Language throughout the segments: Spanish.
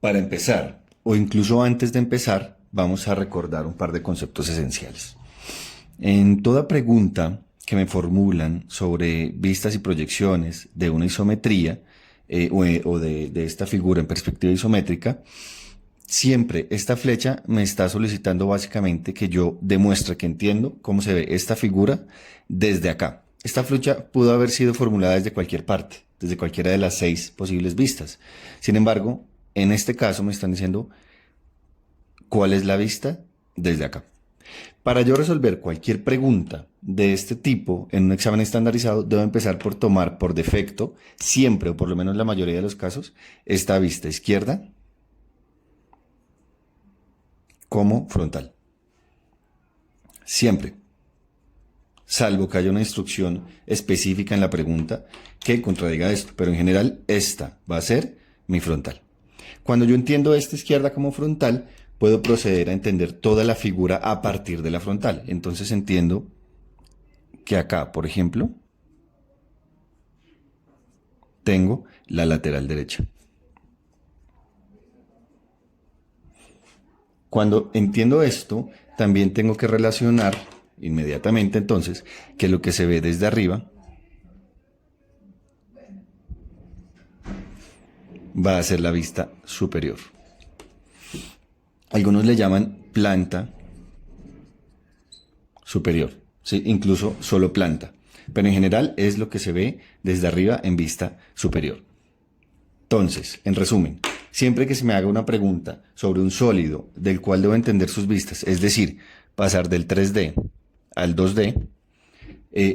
Para empezar, o incluso antes de empezar, vamos a recordar un par de conceptos esenciales. En toda pregunta que me formulan sobre vistas y proyecciones de una isometría o de esta figura en perspectiva isométrica, siempre esta flecha me está solicitando básicamente que yo demuestre que entiendo cómo se ve esta figura desde acá. Esta flecha pudo haber sido formulada desde cualquier parte, desde cualquiera de las 6 posibles vistas. Sin embargo, en este caso me están diciendo cuál es la vista desde acá. Para yo resolver cualquier pregunta de este tipo en un examen estandarizado, debo empezar por tomar por defecto, siempre o por lo menos la mayoría de los casos, esta vista izquierda como frontal. Siempre. Salvo que haya una instrucción específica en la pregunta que contradiga esto. Pero en general, esta va a ser mi frontal. Cuando yo entiendo esta izquierda como frontal, puedo proceder a entender toda la figura a partir de la frontal. Entonces entiendo que acá, por ejemplo, tengo la lateral derecha. Cuando entiendo esto, también tengo que relacionar inmediatamente entonces que lo que se ve desde arriba va a ser la vista superior. Algunos le llaman planta superior, ¿sí? Incluso solo planta, pero en general es lo que se ve desde arriba en vista superior. Entonces, en resumen, siempre que se me haga una pregunta sobre un sólido del cual debo entender sus vistas, es decir, pasar del 3D al 2D,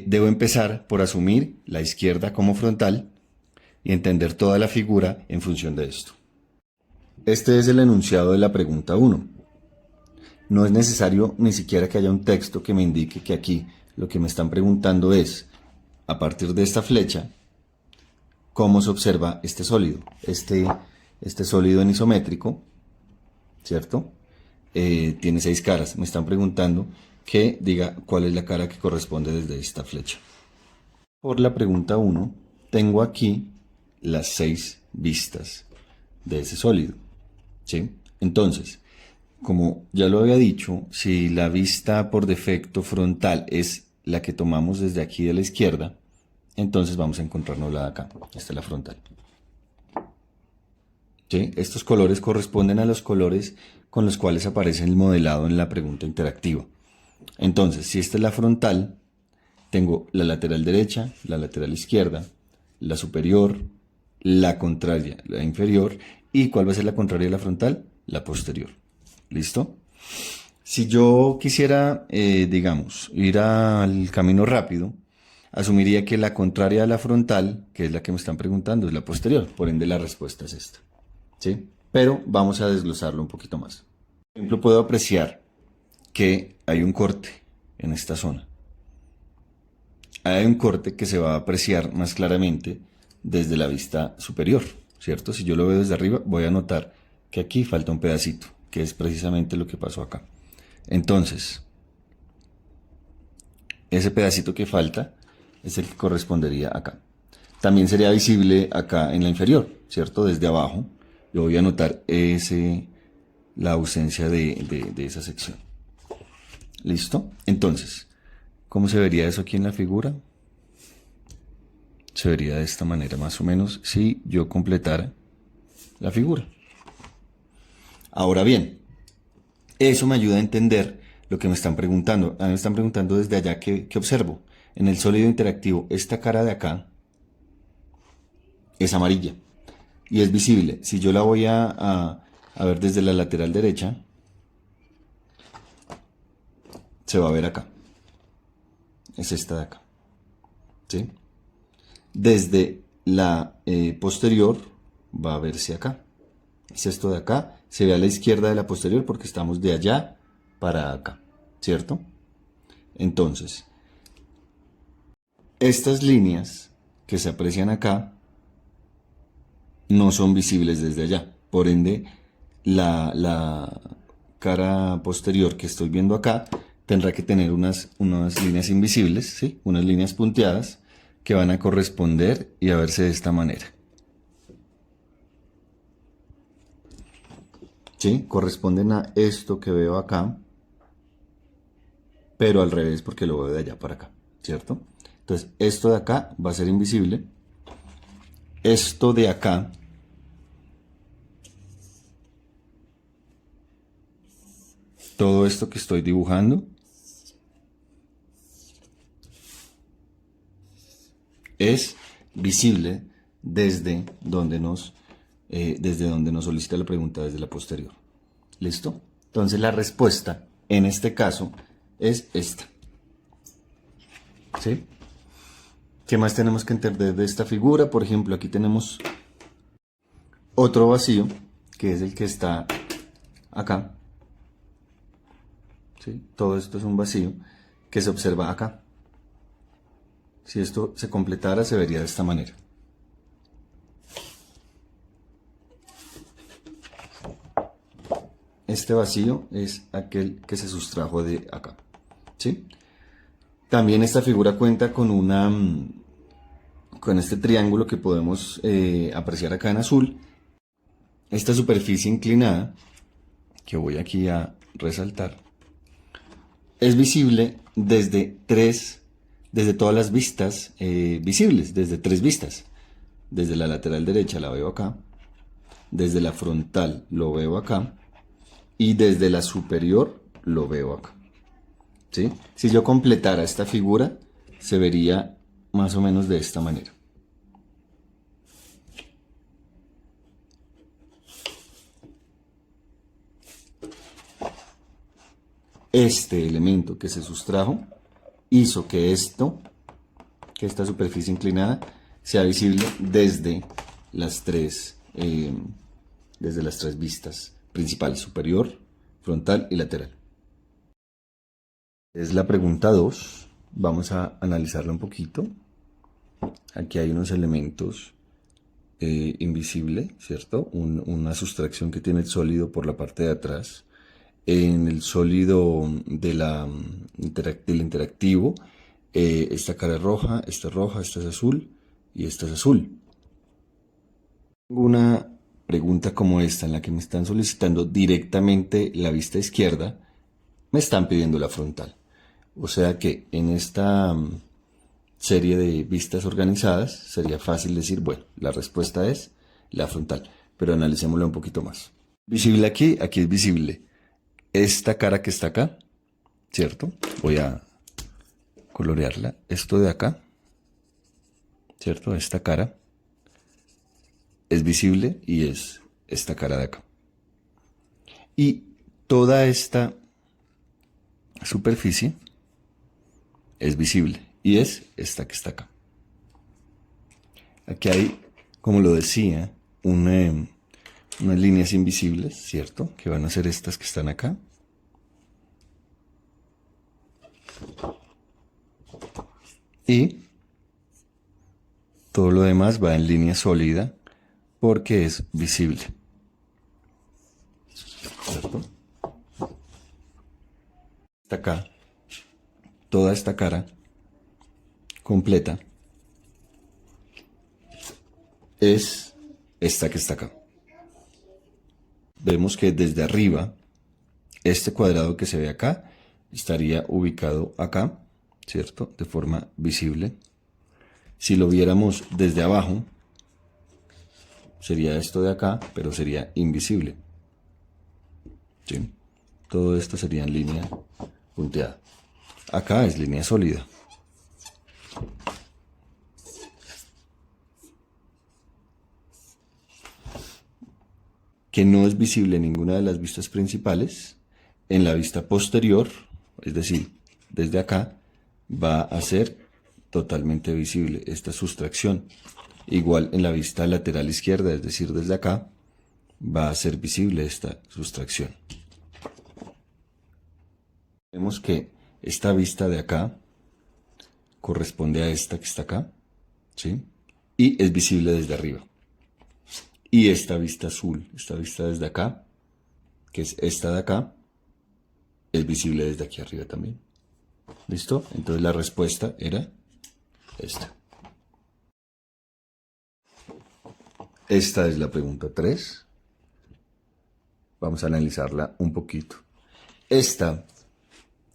debo empezar por asumir la izquierda como frontal y entender toda la figura en función de esto. Este es el enunciado de la pregunta 1. No es necesario ni siquiera que haya un texto que me indique que aquí lo que me están preguntando es, a partir de esta flecha, cómo se observa este sólido. Este sólido en isométrico, ¿cierto? Tiene 6 caras. Me están preguntando que diga cuál es la cara que corresponde desde esta flecha. Por la pregunta 1, tengo aquí las 6 vistas de ese sólido, ¿sí? Entonces, como ya lo había dicho, si la vista por defecto frontal es la que tomamos desde aquí de la izquierda, entonces vamos a encontrarnos la de acá. Esta es la frontal. ¿Sí? Estos colores corresponden a los colores con los cuales aparece el modelado en la pregunta interactiva. Entonces, si esta es la frontal, tengo la lateral derecha, la lateral izquierda, la superior, la contraria, la inferior, y ¿cuál va a ser la contraria de la frontal? La posterior. ¿Listo? Si yo quisiera, digamos, ir al camino rápido, asumiría que la contraria a la frontal, que es la que me están preguntando, es la posterior. Por ende, la respuesta es esta. ¿Sí? Pero vamos a desglosarlo un poquito más. Por ejemplo, puedo apreciar que hay un corte en esta zona. Hay un corte que se va a apreciar más claramente desde la vista superior, ¿cierto? Si yo lo veo desde arriba, voy a notar que aquí falta un pedacito, que es precisamente lo que pasó acá. Entonces, ese pedacito que falta es el que correspondería acá. También sería visible acá en la inferior, ¿cierto? Desde abajo, yo voy a notar la ausencia de esa sección. ¿Listo? Entonces, ¿cómo se vería eso aquí en la figura? Se vería de esta manera más o menos si yo completara la figura. Ahora bien, eso me ayuda a entender lo que me están preguntando. A mí me están preguntando desde allá qué observo. En el sólido interactivo, esta cara de acá es amarilla y es visible. Si yo la voy a ver desde la lateral derecha, se va a ver acá. Es esta de acá. ¿Sí? Desde la posterior va a verse acá. Es esto de acá. Se ve a la izquierda de la posterior porque estamos de allá para acá. ¿Cierto? Entonces, estas líneas que se aprecian acá no son visibles desde allá. Por ende, la cara posterior que estoy viendo acá tendrá que tener unas líneas invisibles, ¿sí? Unas líneas punteadas que van a corresponder y a verse de esta manera. ¿sí? Corresponden a esto que veo acá, pero al revés porque lo veo de allá para acá, ¿cierto? Entonces, esto de acá va a ser invisible. Esto de acá todo esto que estoy dibujando es visible desde donde nos solicita la pregunta, desde la posterior. ¿Listo? Entonces la respuesta en este caso es esta. ¿Sí? ¿Qué más tenemos que entender de esta figura? Por ejemplo, aquí tenemos otro vacío, que es el que está acá. ¿Sí? Todo esto es un vacío que se observa acá. Si esto se completara, se vería de esta manera. Este vacío es aquel que se sustrajo de acá. ¿Sí? También esta figura cuenta con con este triángulo que podemos apreciar acá en azul. Esta superficie inclinada, que voy aquí a resaltar, es visible desde todas las vistas visibles, desde tres vistas. Desde la lateral derecha la veo acá, desde la frontal lo veo acá y desde la superior lo veo acá. ¿Sí? Si yo completara esta figura, se vería más o menos de esta manera. Este elemento que se sustrajo hizo que esta superficie inclinada, sea visible desde las tres vistas principales, superior, frontal y lateral. Es la pregunta 2. Vamos a analizarla un poquito. Aquí hay unos elementos invisibles, ¿cierto? Una sustracción que tiene el sólido por la parte de atrás. En el sólido del interactivo, esta cara es roja, esta es azul y esta es azul. Una pregunta como esta en la que me están solicitando directamente la vista izquierda, me están pidiendo la frontal. O sea que en esta serie de vistas organizadas sería fácil decir, bueno, la respuesta es la frontal, pero analicémosla un poquito más. Visible aquí, aquí es visible esta cara que está acá, ¿cierto? Voy a colorearla. Esto de acá, ¿cierto? Esta cara es visible y es esta cara de acá. Y toda esta superficie es visible y es esta que está acá. Aquí hay, como lo decía, unas líneas invisibles, ¿cierto? Que van a ser estas que están acá. Y todo lo demás va en línea sólida porque es visible. ¿Cierto? Está acá, toda esta cara completa es esta que está acá. Vemos que desde arriba, este cuadrado que se ve acá estaría ubicado acá, ¿cierto? De forma visible. Si lo viéramos desde abajo, sería esto de acá, pero sería invisible. ¿Sí? Todo esto sería en línea punteada. Acá es línea sólida. Que no es visible en ninguna de las vistas principales. En la vista posterior, es decir, desde acá, va a ser totalmente visible esta sustracción. Igual en la vista lateral izquierda, es decir, desde acá, va a ser visible esta sustracción. Vemos que esta vista de acá corresponde a esta que está acá, ¿sí? Y es visible desde arriba. Y esta vista azul, esta vista desde acá, que es esta de acá, es visible desde aquí arriba también. ¿Listo? Entonces la respuesta era esta. Esta es la pregunta 3. vamos a analizarla un poquito. Esta,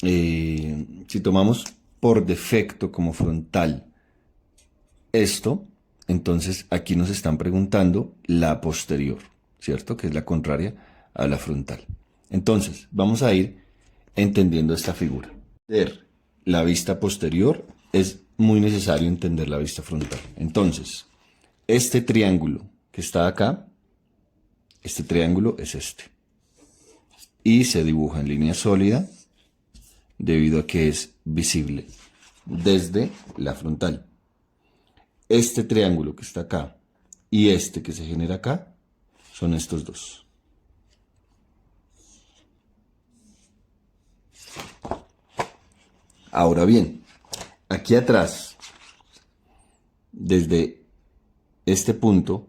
si tomamos por defecto como frontal esto, entonces aquí nos están preguntando la posterior, ¿cierto? Que es la contraria a la frontal. Entonces, vamos a ir entendiendo esta figura. Entender la vista posterior es muy necesario entender la vista frontal. Entonces, este triángulo que está acá, este triángulo es este. Y se dibuja en línea sólida debido a que es visible desde la frontal. Este triángulo que está acá y este que se genera acá son estos dos. Ahora bien, aquí atrás, desde este punto,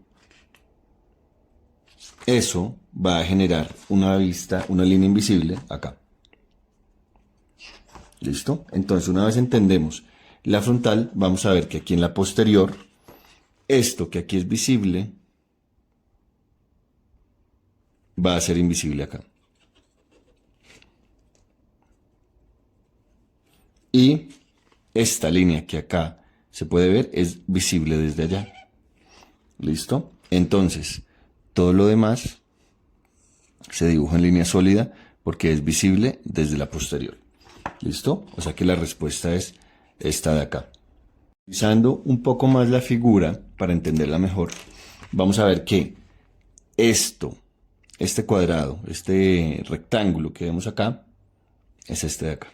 eso va a generar una vista, una línea invisible acá. ¿Listo? Entonces, una vez entendemos la frontal, vamos a ver que aquí en la posterior, esto que aquí es visible, va a ser invisible acá. Y esta línea que acá se puede ver es visible desde allá. ¿Listo? Entonces, todo lo demás se dibuja en línea sólida porque es visible desde la posterior. ¿Listo? O sea que la respuesta es esta de acá. Analizando un poco más la figura para entenderla mejor, vamos a ver que esto, este cuadrado, este rectángulo que vemos acá, es este de acá.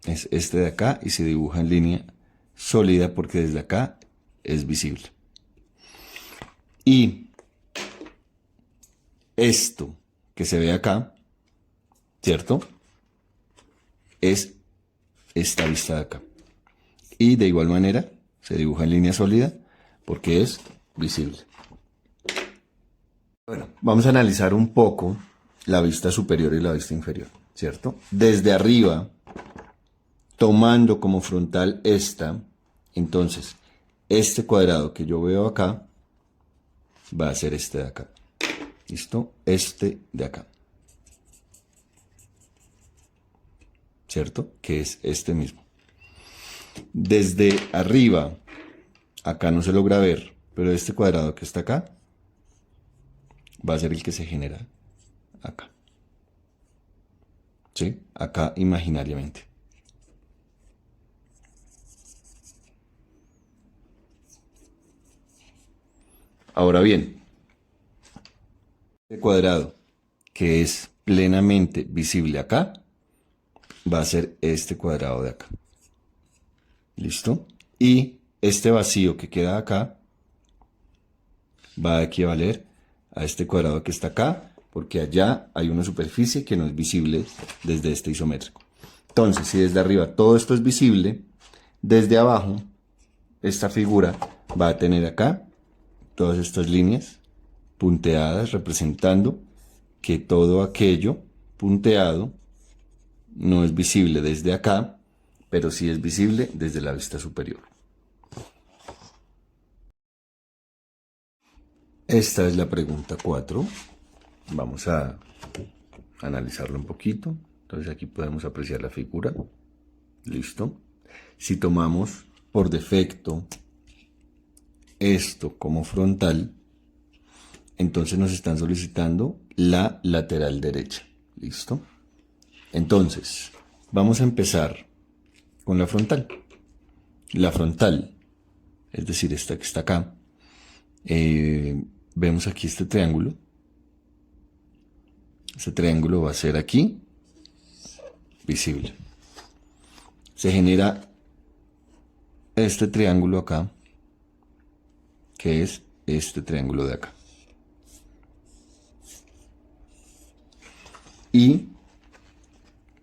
Es este de acá y se dibuja en línea sólida porque desde acá es visible. Y esto que se ve acá, ¿cierto? Es esta vista de acá. Y de igual manera se dibuja en línea sólida porque es visible. Bueno, vamos a analizar un poco la vista superior y la vista inferior, ¿cierto? Desde arriba, tomando como frontal esta, entonces este cuadrado que yo veo acá va a ser este de acá. ¿Listo? Este de acá. ¿Cierto? Que es este mismo. Desde arriba, acá no se logra ver, pero este cuadrado que está acá va a ser el que se genera acá. ¿Sí? Acá imaginariamente. Ahora bien, este cuadrado que es plenamente visible acá va a ser este cuadrado de acá. ¿Listo? Y este vacío que queda acá va a equivaler a este cuadrado que está acá, porque allá hay una superficie que no es visible desde este isométrico. Entonces, si desde arriba todo esto es visible, desde abajo esta figura va a tener acá todas estas líneas punteadas representando que todo aquello punteado no es visible desde acá, pero sí es visible desde la vista superior. Esta es la pregunta 4. Vamos a analizarlo un poquito. Entonces aquí podemos apreciar la figura. Listo. Si tomamos por defecto esto como frontal, entonces nos están solicitando la lateral derecha. ¿Listo? Entonces, vamos a empezar con la frontal. La frontal, es decir, esta que está acá, vemos aquí este triángulo. Este triángulo va a ser aquí, visible. Se genera este triángulo acá, que es este triángulo de acá. Y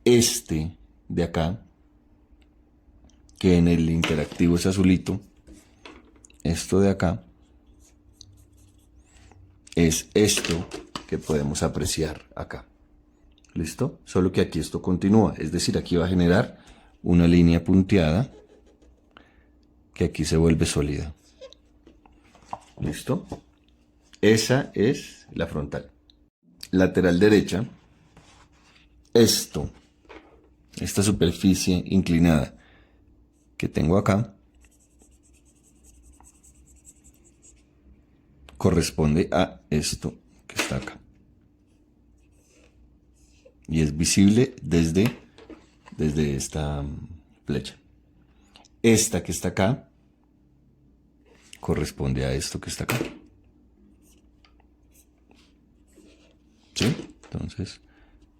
este de acá, que en el interactivo es azulito, esto de acá, es esto que podemos apreciar acá. ¿Listo? Solo que aquí esto continúa, es decir, aquí va a generar una línea punteada que aquí se vuelve sólida. ¿Listo? Esa es la frontal. Lateral derecha, esta superficie inclinada que tengo acá, corresponde a esto que está acá. Y es visible desde esta flecha. Esta que está acá corresponde a esto que está acá. ¿Sí? Entonces,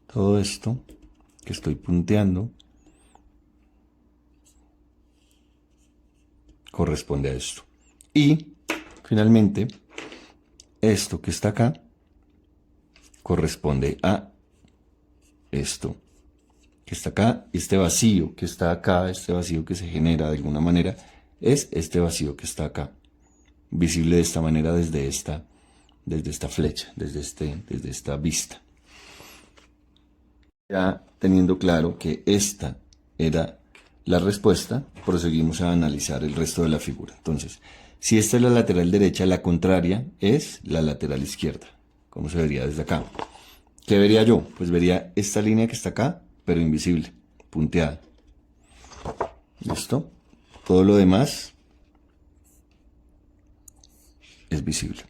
todo esto que estoy punteando corresponde a esto. Y, finalmente, esto que está acá corresponde a esto que está acá. Este vacío que está acá, este vacío que se genera de alguna manera, es este vacío que está acá, visible de esta manera desde esta flecha, desde esta vista. Ya teniendo claro que esta era la respuesta, proseguimos a analizar el resto de la figura. Entonces, si esta es la lateral derecha, la contraria es la lateral izquierda. ¿Cómo se vería desde acá? ¿Qué vería yo? Pues vería esta línea que está acá, pero invisible, punteada. ¿Listo? Todo lo demás es visible.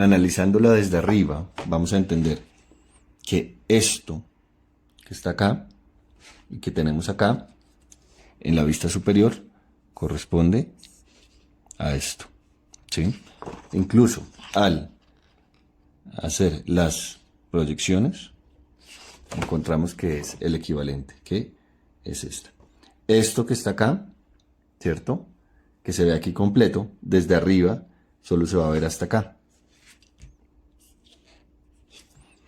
Analizándola desde arriba, vamos a entender que esto que está acá y que tenemos acá, en la vista superior, corresponde a esto. ¿Sí? Incluso al hacer las proyecciones, encontramos que es el equivalente, que es esta. Esto que está acá, ¿cierto? Que se ve aquí completo, desde arriba solo se va a ver hasta acá.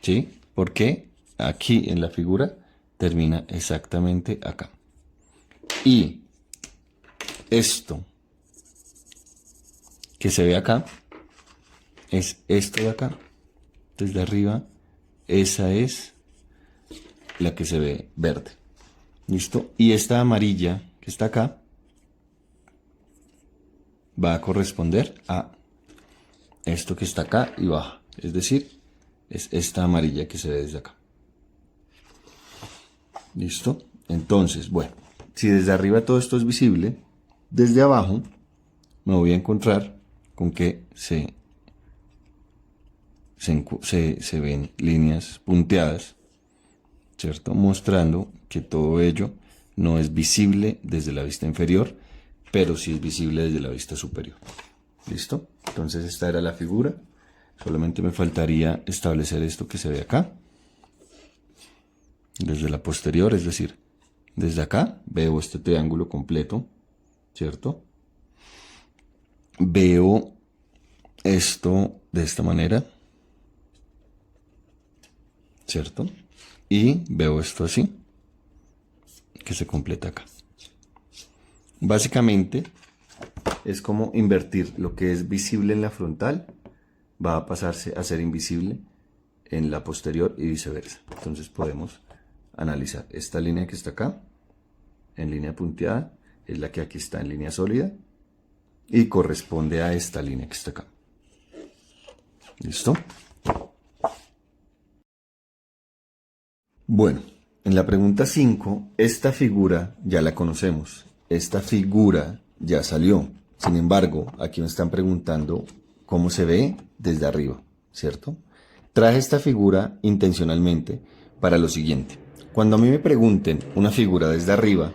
¿Sí? Porque aquí en la figura termina exactamente acá. Y esto que se ve acá es esto de acá. Desde arriba, esa es la que se ve verde. ¿Listo? Y esta amarilla que está acá va a corresponder a esto que está acá y baja. Es decir, es esta amarilla que se ve desde acá. ¿Listo? Entonces, bueno, si desde arriba todo esto es visible, desde abajo me voy a encontrar con que se ven líneas punteadas, ¿cierto? Mostrando que todo ello no es visible desde la vista inferior, pero sí es visible desde la vista superior. ¿Listo? Entonces esta era la figura. Solamente me faltaría establecer esto que se ve acá. Desde la posterior, es decir, desde acá veo este triángulo completo, ¿cierto? Veo esto de esta manera, ¿cierto? Y veo esto así, que se completa acá. Básicamente es como invertir lo que es visible en la frontal, va a pasarse a ser invisible en la posterior y viceversa. Entonces podemos analizar esta línea que está acá, en línea punteada, es la que aquí está en línea sólida y corresponde a esta línea que está acá. ¿Listo? Bueno, en la pregunta 5, esta figura ya la conocemos. Esta figura ya salió. Sin embargo, aquí me están preguntando cómo se ve desde arriba, ¿cierto? Traje esta figura intencionalmente para lo siguiente. Cuando a mí me pregunten una figura desde arriba,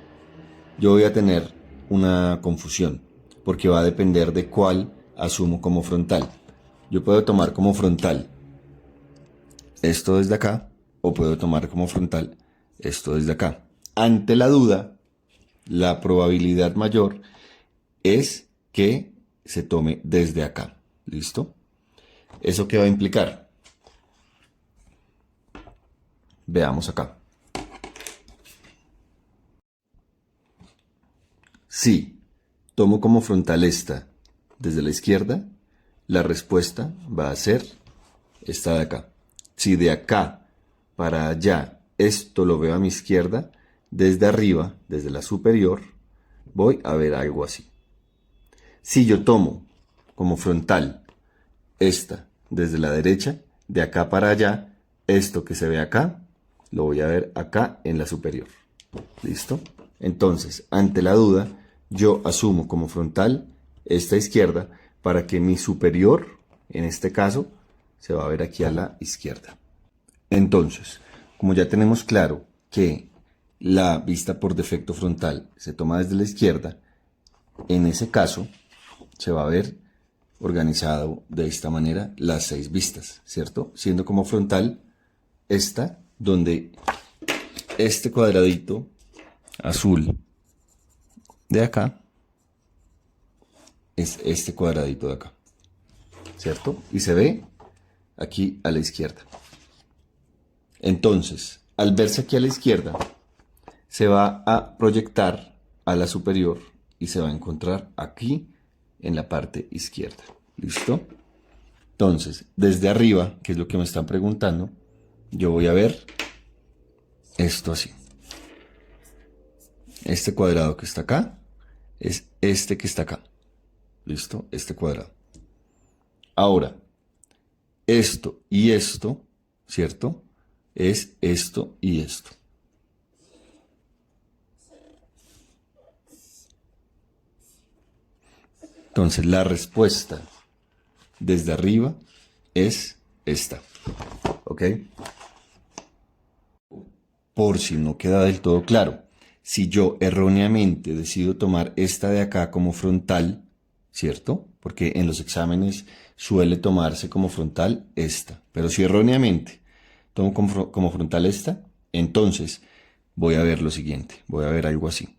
yo voy a tener una confusión, porque va a depender de cuál asumo como frontal. Yo puedo tomar como frontal esto desde acá, o puedo tomar como frontal esto desde acá. Ante la duda, la probabilidad mayor es que se tome desde acá. ¿Listo? ¿Eso qué va a implicar? Veamos acá. Si tomo como frontal esta desde la izquierda, la respuesta va a ser esta de acá. Si de acá para allá esto lo veo a mi izquierda, desde arriba, desde la superior, voy a ver algo así. Si yo tomo como frontal esta desde la derecha, de acá para allá, esto que se ve acá, lo voy a ver acá en la superior. ¿Listo? Entonces, ante la duda, yo asumo como frontal esta izquierda para que mi superior, en este caso, se va a ver aquí a la izquierda. Entonces, como ya tenemos claro que la vista por defecto frontal se toma desde la izquierda, en ese caso se va a ver organizado de esta manera las 6 vistas, ¿cierto? Siendo como frontal esta, donde este cuadradito azul de acá es este cuadradito de acá, ¿cierto? Y se ve aquí a la izquierda. Entonces, al verse aquí a la izquierda, se va a proyectar a la superior y se va a encontrar aquí en la parte izquierda. ¿Listo? Entonces, desde arriba, que es lo que me están preguntando, yo voy a ver esto así. Este cuadrado que está acá es este que está acá. ¿Listo? Este cuadrado. Ahora, esto y esto, ¿cierto? Es esto y esto. Entonces, la respuesta desde arriba es esta. ¿Ok? Por si no queda del todo claro, si yo erróneamente decido tomar esta de acá como frontal, ¿cierto? Porque en los exámenes suele tomarse como frontal esta, pero si erróneamente tomo como frontal esta, entonces voy a ver lo siguiente, voy a ver algo así.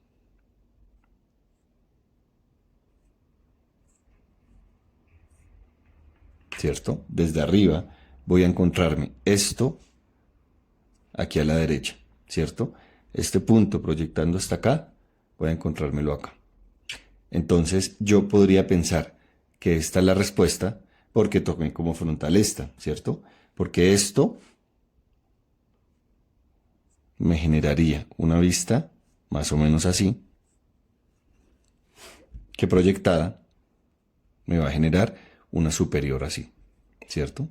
¿Cierto? Desde arriba voy a encontrarme esto aquí a la derecha, ¿cierto? Este punto proyectando hasta acá, voy a encontrármelo acá. Entonces yo podría pensar que esta es la respuesta porque tomé como frontal esta, ¿cierto? Porque esto me generaría una vista más o menos así, que proyectada me va a generar una superior así, ¿cierto?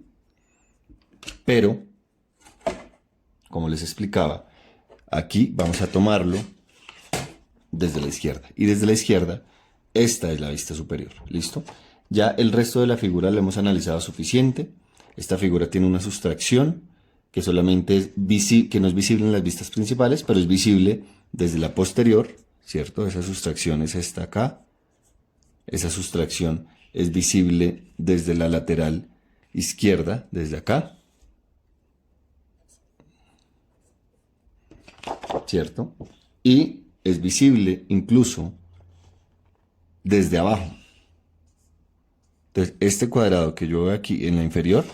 Pero, como les explicaba, aquí vamos a tomarlo desde la izquierda. Y desde la izquierda, esta es la vista superior. ¿Listo? Ya el resto de la figura la hemos analizado suficiente. Esta figura tiene una sustracción que solamente es que no es visible en las vistas principales, pero es visible desde la posterior, ¿cierto? Esa sustracción es esta acá. Esa sustracción es visible desde la lateral izquierda, desde acá, ¿cierto? Y es visible incluso desde abajo. Entonces, este cuadrado que yo veo aquí en la inferior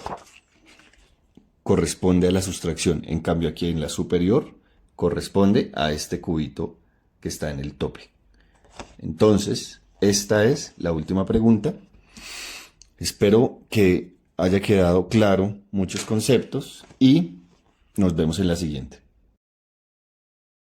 corresponde a la sustracción. En cambio, aquí en la superior corresponde a este cubito que está en el tope. Entonces, esta es la última pregunta. Espero que haya quedado claro muchos conceptos y nos vemos en la siguiente.